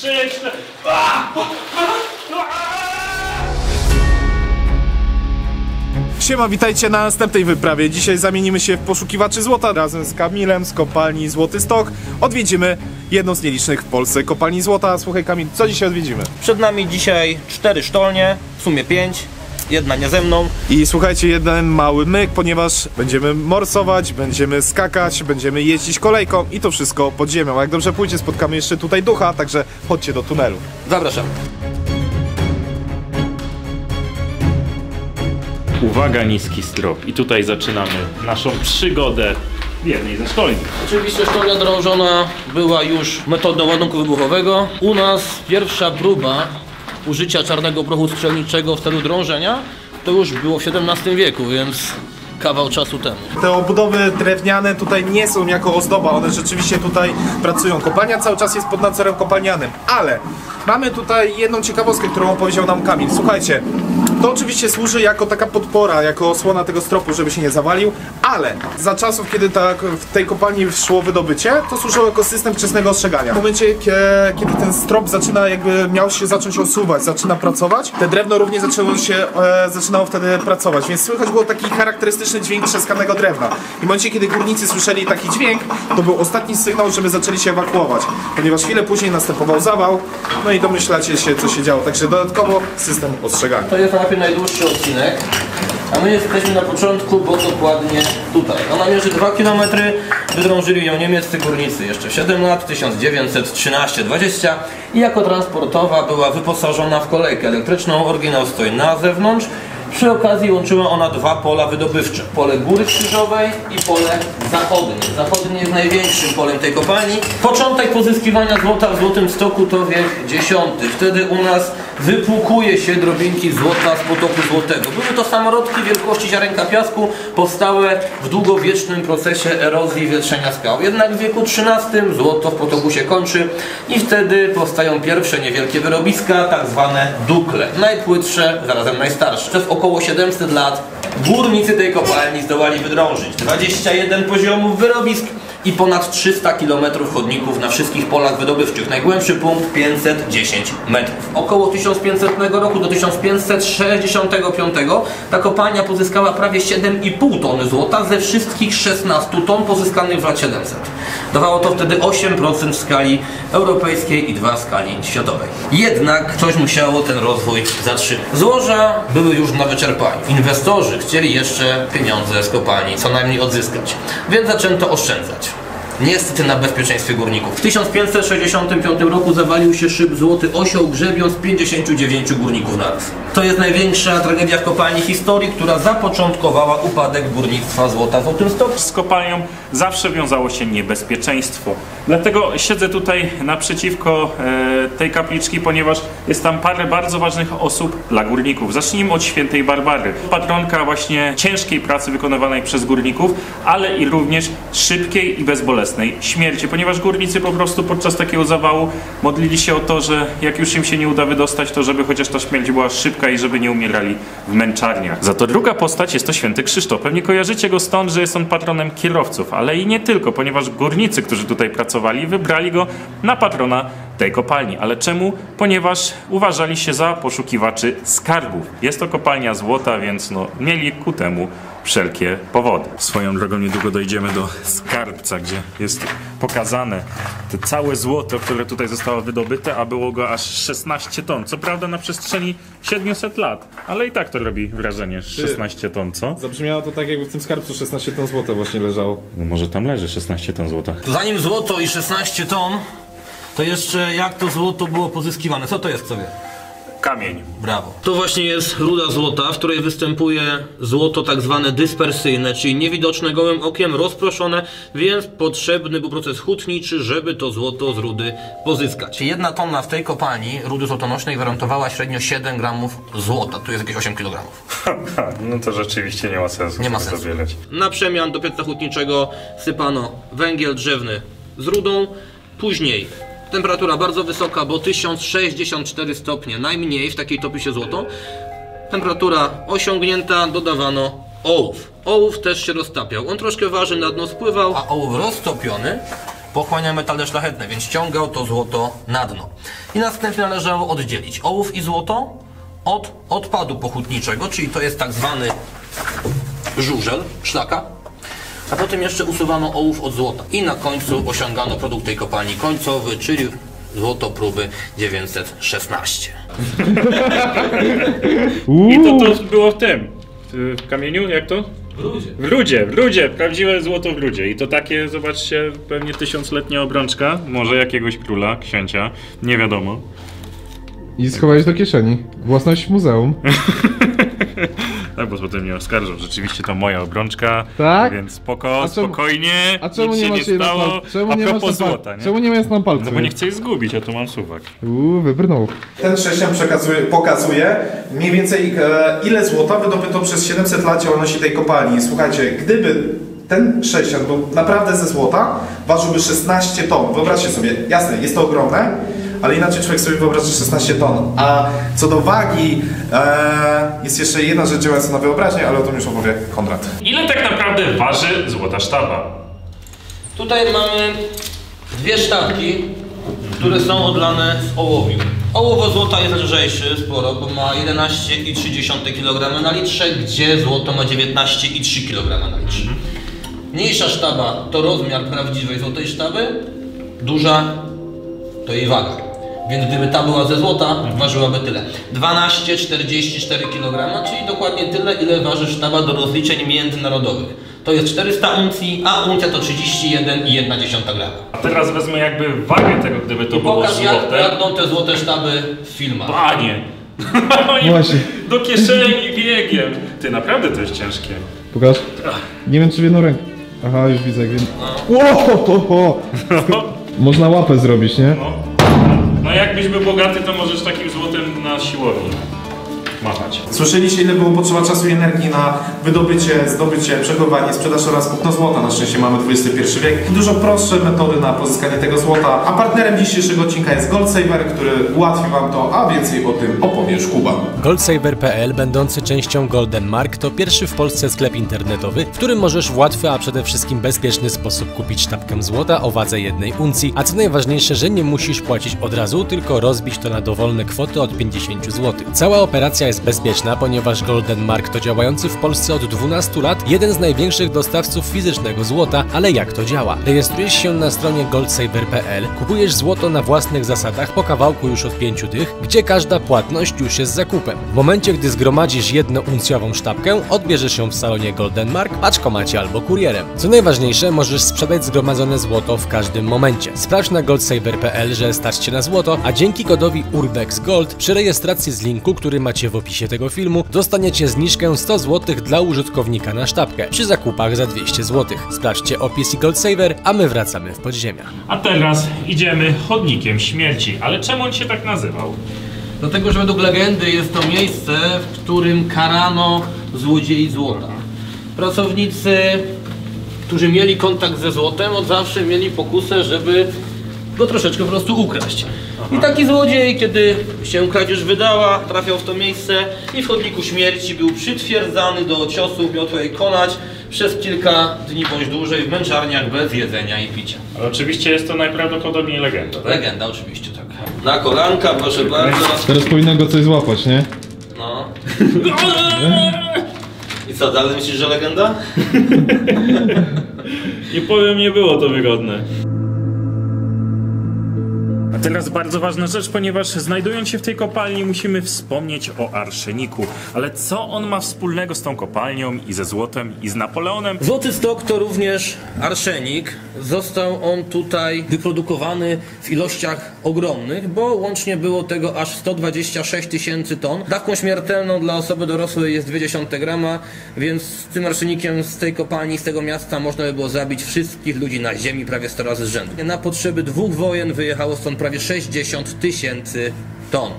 3, 4... Siema, witajcie na następnej wyprawie. Dzisiaj zamienimy się w poszukiwaczy złota. Razem z Kamilem z kopalni Złoty Stok odwiedzimy jedną z nielicznych w Polsce kopalni złota. Słuchaj Kamil, co dzisiaj odwiedzimy? Przed nami dzisiaj 4 sztolnie, w sumie 5. Jedna nie ze mną. I słuchajcie, jeden mały myk, ponieważ będziemy morsować, będziemy skakać, będziemy jeździć kolejką i to wszystko pod ziemią. A jak dobrze pójdzie, spotkamy jeszcze tutaj ducha, także chodźcie do tunelu. Zapraszam. Uwaga, niski strop. I tutaj zaczynamy naszą przygodę w jednej ze sztolni. Oczywiście sztolnia drążona była już metodą ładunku wybuchowego. U nas pierwsza próba użycia czarnego prochu strzelniczego w celu drążenia to już było w XVII wieku, więc kawał czasu temu. Te obudowy drewniane tutaj nie są jako ozdoba, one rzeczywiście tutaj pracują. Kopalnia cały czas jest pod nadzorem kopalnianym, ale mamy tutaj jedną ciekawostkę, którą opowiedział nam Kamil. Słuchajcie, to oczywiście służy jako taka podpora, jako osłona tego stropu, żeby się nie zawalił, ale za czasów, kiedy w tej kopalni szło wydobycie, to służyło jako system wczesnego ostrzegania. W momencie, kiedy ten strop miał się zacząć osuwać, zaczyna pracować, te drewno również zaczynało wtedy pracować, więc słychać było taki charakterystyczny dźwięk trzaskanego drewna. I w momencie, kiedy górnicy słyszeli taki dźwięk, to był ostatni sygnał, żeby zaczęli się ewakuować, ponieważ chwilę później następował zawał, no i domyślacie się, co się działo, także dodatkowo system ostrzegania. To jest najdłuższy odcinek, a my jesteśmy na początku, bo dokładnie tutaj. Ona mierzy 2 km, wydrążyli ją niemieccy górnicy jeszcze w 7 lat, 1913-20 i jako transportowa była wyposażona w kolejkę elektryczną, oryginał stoi na zewnątrz. Przy okazji łączyła ona 2 pola wydobywcze. Pole Góry Krzyżowej i pole zachodnie. Zachodnie jest największym polem tej kopalni. Początek pozyskiwania złota w Złotym Stoku to wiek X. Wtedy u nas wypłukuje się drobinki złota z potoku złotego. Były to samorodki wielkości ziarenka piasku, powstałe w długowiecznym procesie erozji i wietrzenia skał. Jednak w wieku XIII złoto w potoku się kończy i wtedy powstają pierwsze niewielkie wyrobiska, tak zwane dukle. Najpłytsze, zarazem najstarsze. Przez około 700 lat górnicy tej kopalni zdołali wydrążyć 21 poziomów wyrobisk i ponad 300 km chodników na wszystkich polach wydobywczych. Najgłębszy punkt 510 metrów. Około 1500 roku do 1565 ta kopalnia pozyskała prawie 7,5 tony złota ze wszystkich 16 ton pozyskanych w lat 700. Dawało to wtedy 8% w skali europejskiej i 2% w skali światowej. Jednak coś musiało ten rozwój zatrzymać. Złoża były już na wyczerpaniu. Inwestorzy chcieli jeszcze pieniądze z kopalni co najmniej odzyskać, więc zaczęto oszczędzać. Niestety na bezpieczeństwie górników. W 1565 roku zawalił się szyb Złoty Osioł, grzebiąc 59 górników naraz. To jest największa tragedia w kopalni historii, która zapoczątkowała upadek górnictwa złota w Złotym Stoku. Z kopalnią zawsze wiązało się niebezpieczeństwo. Dlatego siedzę tutaj naprzeciwko tej kapliczki, ponieważ jest tam parę bardzo ważnych osób dla górników. Zacznijmy od świętej Barbary. Patronka właśnie ciężkiej pracy wykonywanej przez górników, ale i również szybkiej i bezbolesnej śmierci, ponieważ górnicy po prostu podczas takiego zawału modlili się o to, że jak już im się nie uda wydostać, to żeby chociaż ta śmierć była szybka i żeby nie umierali w męczarniach. Za to druga postać jest to święty Krzysztof. Pewnie kojarzycie go stąd, że jest on patronem kierowców, ale i nie tylko, ponieważ górnicy, którzy tutaj pracowali, wybrali go na patrona tej kopalni. Ale czemu? Ponieważ uważali się za poszukiwaczy skarbów. Jest to kopalnia złota, więc mieli ku temu wszelkie powody. Swoją drogą niedługo dojdziemy do skarbca, gdzie jest pokazane to całe złoto, które tutaj zostało wydobyte, a było go aż 16 ton. Co prawda na przestrzeni 700 lat, ale i tak to robi wrażenie. 16 ton, co? Zabrzmiało to tak, jakby w tym skarbcu 16 ton złota właśnie leżało. No może tam leży 16 ton złota. Zanim złoto i 16 ton, to jeszcze jak to złoto było pozyskiwane? Co to jest sobie? Kamień. Brawo. To właśnie jest ruda złota, w której występuje złoto tak zwane dyspersyjne, czyli niewidoczne gołym okiem, rozproszone, więc potrzebny był proces hutniczy, żeby to złoto z rudy pozyskać. 1 tonna w tej kopalni rudy złotonośnej gwarantowała średnio 7 gramów złota. Tu jest jakieś 8 kg. No to rzeczywiście nie ma sensu. Nie ma sensu. Na przemian do pieca hutniczego sypano węgiel drzewny z rudą, później temperatura bardzo wysoka, bo 1064 stopnie najmniej w takiej topi się złoto. Temperatura osiągnięta, dodawano ołów. Ołów też się roztapiał. On troszkę waży, na dno spływał, a ołów roztopiony pochłania metale szlachetne, więc ściągał to złoto na dno. I następnie należało oddzielić ołów i złoto od odpadu pochutniczego, czyli to jest tak zwany żużel, szlaka. A potem jeszcze usuwano ołów od złota. I na końcu osiągano produkt tej kopalni końcowy, czyli złoto próby 916. I to było w tym, w kamieniu, jak to? W rudzie, prawdziwe złoto w rudzie. I to takie, zobaczcie, pewnie 1000-letnia obrączka, może jakiegoś króla, księcia, nie wiadomo. I schowałeś do kieszeni. Własność muzeum. Tak, bo potem mnie oskarżą, rzeczywiście to moja obrączka, Tak? więc spokojnie, A czemu nic nie się masz jej na stało. palcu? Czemu A nie masz propos na złota, nie? Czemu nie masz na palcu? No bo nie chcę jej zgubić, a tu mam suwak. Wybrnął. Ten sześcian pokazuje mniej więcej ile złota wydobyto przez 700 lat działalności tej kopalni. Słuchajcie, gdyby ten sześcian był naprawdę ze złota, ważyłby 16 ton. Wyobraźcie sobie, jasne, jest to ogromne, ale inaczej człowiek sobie wyobraża 16 ton. A co do wagi, jest jeszcze jedna rzecz działająca na wyobraźnię, ale o tym już opowie Konrad. Ile tak naprawdę waży złota sztaba? Tutaj mamy dwie sztabki, które są odlane z ołowiu. Ołowo złota jest lżejszy sporo, bo ma 11,3 kg na litrze, gdzie złoto ma 19,3 kg na litrze. Mniejsza sztaba to rozmiar prawdziwej złotej sztaby, duża to jej waga. Więc gdyby ta była ze złota, ważyłaby tyle. 12,44 kg, czyli dokładnie tyle, ile waży sztaba do rozliczeń międzynarodowych. To jest 400 uncji, a uncja to 31,1 grama. A teraz wezmę jakby wagę tego, gdyby to było Pokaż, jak złote. jadną te złote sztaby w filmach. Panie! Właśnie. Do kieszeni biegiem. Ty, naprawdę to jest ciężkie. Pokaż. Nie wiem, czy w jedną rękę. Aha, już widzę, jak Można łapę zrobić, nie? No jakbyś był bogaty, to możesz takim złotem na siłowni machać. Słyszeliście, ile było potrzeba czasu i energii na wydobycie, zdobycie, przechowanie, sprzedaż oraz kupno złota. Na szczęście mamy XXI wiek i dużo prostsze metody na pozyskanie tego złota. A partnerem dzisiejszego odcinka jest Goldsaver, który ułatwi wam to, a więcej o tym opowie już Kuba. Goldsaver.pl, będący częścią Golden Mark, to pierwszy w Polsce sklep internetowy, w którym możesz w łatwy, a przede wszystkim bezpieczny sposób kupić sztabkę złota o wadze 1 uncji, a co najważniejsze, że nie musisz płacić od razu, tylko rozbić to na dowolne kwoty od 50 zł. Cała operacja jest bezpieczna, ponieważ Golden Mark to działający w Polsce od 12 lat jeden z największych dostawców fizycznego złota, ale jak to działa? Rejestrujesz się na stronie goldsaver.pl, kupujesz złoto na własnych zasadach po kawałku już od 5 dych, gdzie każda płatność już jest zakupem. W momencie, gdy zgromadzisz 1-uncjową sztabkę, odbierzesz ją w salonie Golden Mark, paczkomacie albo kurierem. Co najważniejsze, możesz sprzedać zgromadzone złoto w każdym momencie. Sprawdź na goldsaver.pl, że stać Cię na złoto, a dzięki kodowi URBEXGOLD przy rejestracji z linku, który macie w opisie tego filmu, dostaniecie zniżkę 100 zł dla użytkownika na sztabkę przy zakupach za 200 zł. Sprawdźcie opis i Goldsaver, a my wracamy w podziemia. A teraz idziemy chodnikiem śmierci. Ale czemu on się tak nazywał? Dlatego, że według legendy jest to miejsce, w którym karano złodziei złota. Pracownicy, którzy mieli kontakt ze złotem, od zawsze mieli pokusę, żeby go troszeczkę po prostu ukraść. I taki złodziej, kiedy się kradzież wydała, trafiał w to miejsce i w chodniku śmierci był przytwierdzany do ciosów, miał tutaj konać przez kilka dni bądź dłużej w męczarniach bez jedzenia i picia. Ale oczywiście jest to najprawdopodobniej legenda, tak? Legenda oczywiście, tak. Na kolanka, proszę bardzo. Teraz powinno go coś złapać, nie? No. I co, dalej myślisz, że legenda? Nie powiem, nie było to wygodne. A teraz bardzo ważna rzecz, ponieważ znajdując się w tej kopalni musimy wspomnieć o arszeniku. Ale co on ma wspólnego z tą kopalnią i ze złotem i z Napoleonem? Złoty stok to również arszenik. Został on tutaj wyprodukowany w ilościach ogromnych, bo łącznie było tego aż 126 000 ton. Dawką śmiertelną dla osoby dorosłej jest 0,2 grama, więc z tym arszenikiem z tej kopalni, z tego miasta można by było zabić wszystkich ludzi na ziemi prawie 100 razy z rzędu. Na potrzeby 2 wojen wyjechało stąd prawie 60 000 ton.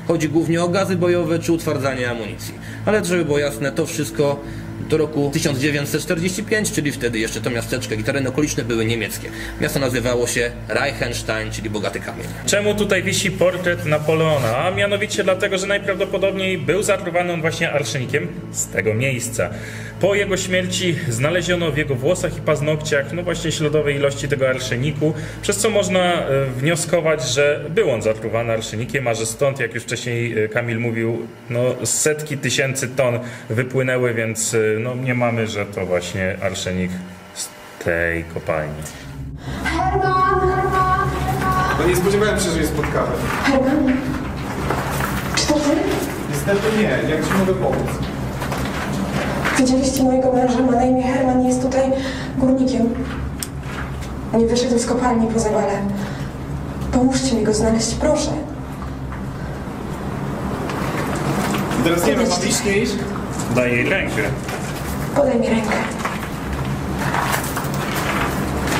Chodzi głównie o gazy bojowe czy utwardzanie amunicji. Ale żeby było jasne, to wszystko do roku 1945, czyli wtedy jeszcze to miasteczko i tereny okoliczne były niemieckie. Miasto nazywało się Reichenstein, czyli bogaty kamień. Czemu tutaj wisi portret Napoleona? A mianowicie dlatego, że najprawdopodobniej był zatruwany on właśnie arszenikiem z tego miejsca. Po jego śmierci znaleziono w jego włosach i paznokciach no właśnie śladowe ilości tego arszeniku, przez co można wnioskować, że był on zatruwany arszenikiem, a że stąd, jak już wcześniej Kamil mówił, no setki tysięcy ton wypłynęły, więc no nie mamy, że to właśnie arszenik z tej kopalni. Herman! No nie spodziewałem się, że je spotkamy. Herman? Czy to ty? Niestety nie, jak ci mogę pomóc? Widzieliście mojego męża, ma na imię Herman, jest tutaj górnikiem. Nie wyszedł z kopalni po zawale. Pomóżcie mi go znaleźć, proszę. I teraz nie wiem, mam iść, nie iść? Daj jej rękę. Podaj mi rękę.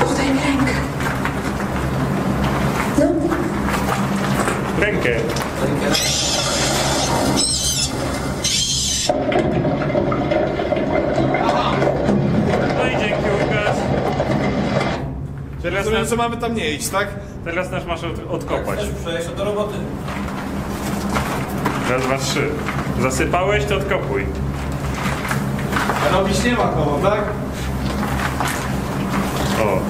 Podaj mi rękę. No, Rękę. No i dzięki, Łukasz. Teraz Rozumiem, nas, że mamy tam nie iść, tak? teraz nas masz odkopać. Przejść do roboty. Raz, dwa, trzy. Zasypałeś, to odkopuj. A robić nie ma koło, tak? O.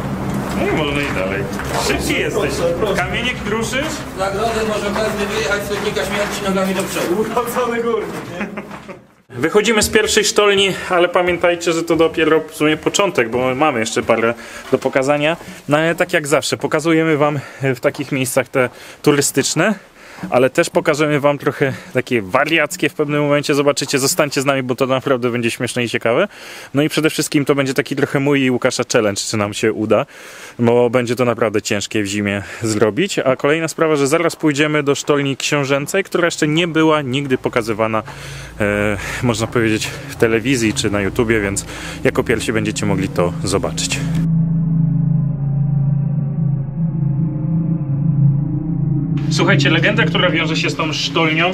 No i można i dalej. Szybki jesteś. proszę. Kamieniek kruszysz? Nagrodę może każdy wyjechać z chodnika śmierci nogami do przodu. Urodzony górnik, nie? Wychodzimy z pierwszej sztolni, ale pamiętajcie, że to dopiero w sumie początek, bo mamy jeszcze parę do pokazania. No ale tak jak zawsze, pokazujemy wam w takich miejscach te turystyczne, ale też pokażemy wam trochę takie wariackie w pewnym momencie. Zobaczycie, zostańcie z nami, bo to naprawdę będzie śmieszne i ciekawe. No i przede wszystkim to będzie taki trochę mój i Łukasza challenge, czy nam się uda, bo będzie to naprawdę ciężkie w zimie zrobić. A kolejna sprawa, że zaraz pójdziemy do sztolni książęcej, która jeszcze nie była nigdy pokazywana, można powiedzieć, w telewizji czy na YouTubie, więc jako pierwsi będziecie mogli to zobaczyć. Słuchajcie, legenda, która wiąże się z tą sztolnią,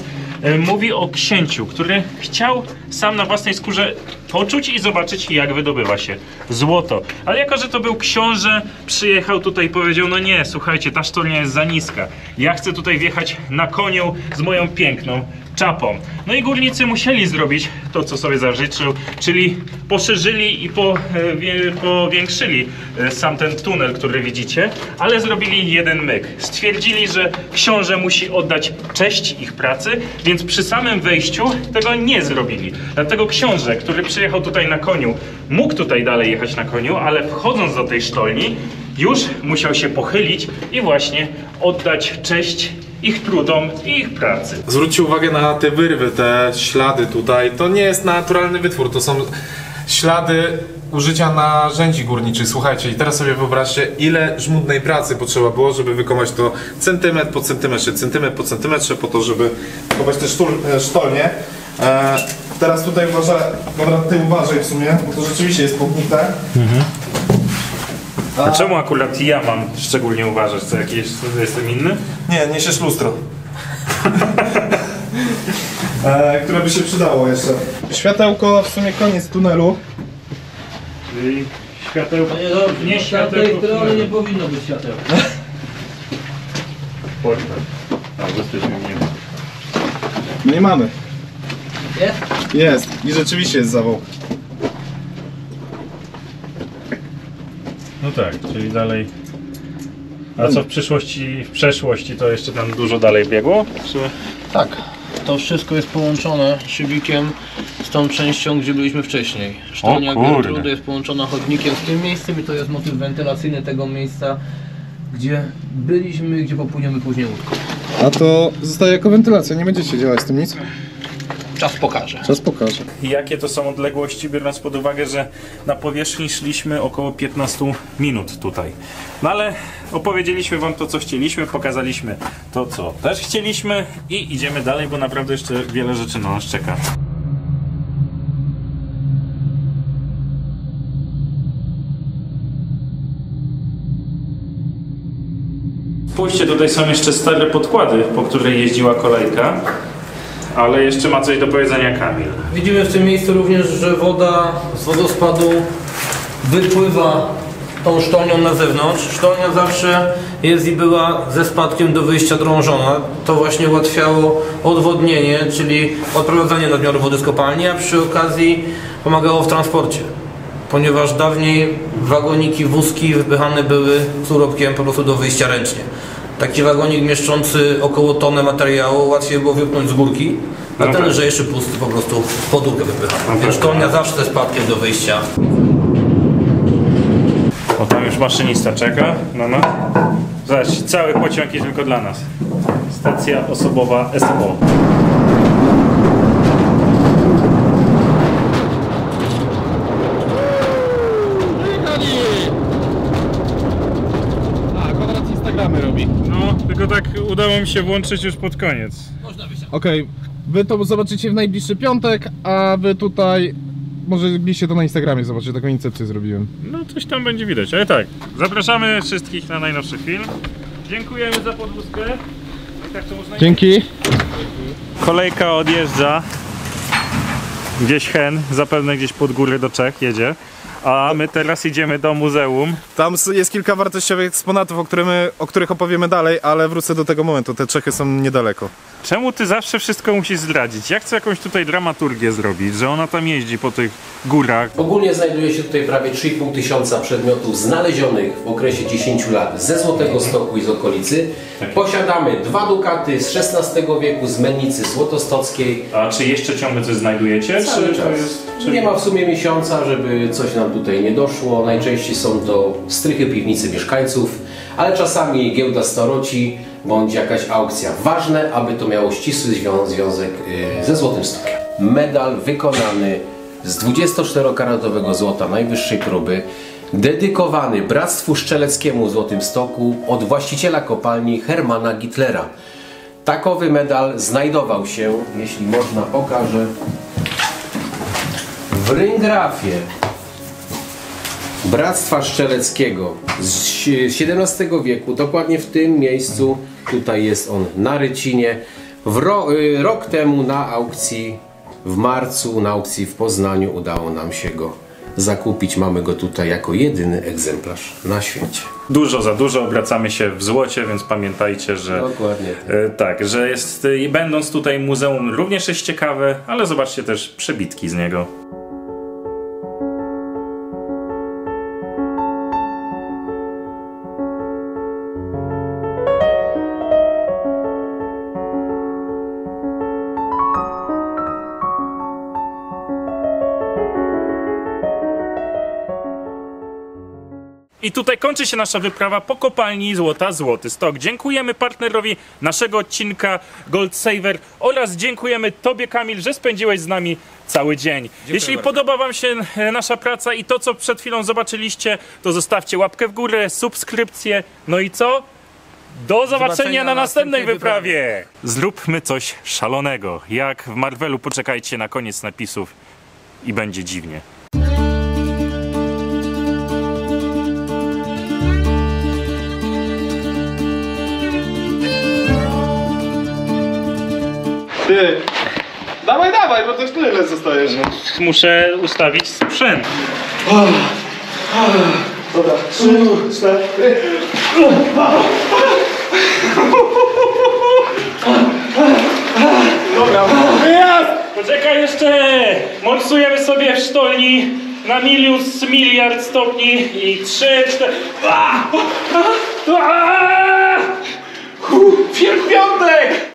mówi o księciu, który chciał sam na własnej skórze poczuć i zobaczyć, jak wydobywa się złoto. Ale jako, że to był książę, przyjechał tutaj i powiedział: no nie, słuchajcie, ta sztolnia jest za niska. Ja chcę tutaj wjechać na koniu z moją piękną czapą. No i górnicy musieli zrobić to, co sobie zażyczył, czyli poszerzyli i powiększyli sam ten tunel, który widzicie, ale zrobili jeden myk. Stwierdzili, że książę musi oddać cześć ich pracy, więc przy samym wejściu tego nie zrobili. Dlatego książę, który przyjechał tutaj na koniu, mógł tutaj dalej jechać na koniu, ale wchodząc do tej sztolni, już musiał się pochylić i właśnie oddać cześć ich trudom i ich pracy. Zwróćcie uwagę na te wyrwy, te ślady tutaj. To nie jest naturalny wytwór, to są ślady użycia narzędzi górniczych. Słuchajcie, i teraz sobie wyobraźcie, ile żmudnej pracy potrzeba było, żeby wykonać to centymetr po centymetrze, po to, żeby kopać te sztolnie. Teraz tutaj uważaj, dobra, ty uważaj w sumie, bo to rzeczywiście jest pognite. A czemu akurat ja mam szczególnie uważać? Co, jakieś, jestem inny? Nie, niesiesz lustro. Które by się przydało jeszcze. Światełko, w sumie koniec tunelu. Czyli światełko... No nie dobrze, nie nie światełko... strony nie powinno być światełka. A, jesteśmy w niebie. No i mamy. Jest? Jest. I rzeczywiście jest zawał. No tak, czyli dalej... A co w przyszłości, w przeszłości to jeszcze tam dużo dalej biegło? Czy... Tak. To wszystko jest połączone szybikiem z tą częścią, gdzie byliśmy wcześniej. Sztolnia Gertrudy jest połączona chodnikiem z tym miejscem i to jest motyw wentylacyjny tego miejsca, gdzie byliśmy, gdzie popłyniemy później łódką. A to zostaje jako wentylacja, nie będziecie działać z tym nic? Czas pokaże. Czas pokaże. I jakie to są odległości, biorąc pod uwagę, że na powierzchni szliśmy około 15 minut tutaj. No ale opowiedzieliśmy wam to, co chcieliśmy, pokazaliśmy to, co też chcieliśmy i idziemy dalej, bo naprawdę jeszcze wiele rzeczy na nas czeka. Spójrzcie, tutaj są jeszcze stare podkłady, po której jeździła kolejka. Ale jeszcze ma coś do powiedzenia Kamil. Widzimy w tym miejscu również, że woda z wodospadu wypływa tą sztolnią na zewnątrz. Sztolnia zawsze jest i była ze spadkiem do wyjścia drążona. To właśnie ułatwiało odwodnienie, czyli odprowadzanie nadmiaru wody z kopalni, a przy okazji pomagało w transporcie. Ponieważ dawniej wagoniki, wózki wypychane były z urobkiem po prostu do wyjścia ręcznie. Taki wagonik mieszczący około tonę materiału łatwiej było wypchnąć z górki, a ten lżejszy pusty po prostu pod górkę wypychany. Więc sztolnia zawsze ze spadkiem do wyjścia. O, tam już maszynista czeka na nas. Zobacz, cały pociąg jest tylko dla nas. Stacja osobowa SO. A, Konrad Instagramy robi. No, tylko tak udało mi się włączyć już pod koniec. Okej, wy to zobaczycie w najbliższy piątek, a wy tutaj mogliście to na Instagramie zobaczyć, taką incepcję zrobiłem. No, coś tam będzie widać, ale tak. Zapraszamy wszystkich na najnowszy film. Dziękujemy za podwózkę. I tak to można Dzięki. Kolejka odjeżdża. Gdzieś hen, zapewne gdzieś pod górę do Czech jedzie. A my teraz idziemy do muzeum. Tam jest kilka wartościowych eksponatów, o których opowiemy dalej, ale wrócę do tego momentu. Te Czechy są niedaleko. Czemu ty zawsze wszystko musisz zdradzić? Ja chcę jakąś tutaj dramaturgię zrobić, że ona tam jeździ po tych górach. Ogólnie znajduje się tutaj prawie 3,5 tysiąca przedmiotów znalezionych w okresie 10 lat ze Złotego Stoku i z okolicy. Posiadamy 2 dukaty z XVI wieku z mennicy złotostockiej. A czy jeszcze ciągle coś znajdujecie? Cały czas. Nie ma w sumie miesiąca, żeby coś nam tutaj nie doszło. Najczęściej są to strychy piwnicy mieszkańców, ale czasami giełda staroci bądź jakaś aukcja. Ważne, aby to miało ścisły związek ze Złotym Stokiem. Medal wykonany z 24-karatowego złota najwyższej próby, dedykowany Bractwu Strzeleckiemu w Złotym Stoku od właściciela kopalni Hermana Gitlera. Takowy medal znajdował się, jeśli można pokażę, w ryngrafie Bractwa Strzeleckiego z XVII wieku, dokładnie w tym miejscu. Tutaj jest on na Rycinie. Rok temu na aukcji w marcu, na aukcji w Poznaniu udało nam się go zakupić. Mamy go tutaj jako jedyny egzemplarz na świecie. Dużo za dużo, obracamy się w złocie, więc pamiętajcie, że Dokładnie tak, że jest, będąc tutaj muzeum również jest ciekawe, ale zobaczcie też przebitki z niego. I tutaj kończy się nasza wyprawa po kopalni złota Złoty Stok. Dziękujemy partnerowi naszego odcinka Gold Saver oraz dziękujemy Tobie, Kamil, że spędziłeś z nami cały dzień. Jeśli podoba Wam się nasza praca i to, co przed chwilą zobaczyliście, to zostawcie łapkę w górę, subskrypcję. No i co? Do zobaczenia na następnej wyprawie! Zróbmy coś szalonego. Jak w Marvelu, poczekajcie na koniec napisów i będzie dziwnie. Ty, dawaj, bo to już tyle zostajesz. Muszę ustawić sprzęt. Dobra, 3, 4. Dobra, wyjazd! Poczekaj jeszcze! Morsujemy sobie w sztolni na miliard stopni i 3, 4... Piątek!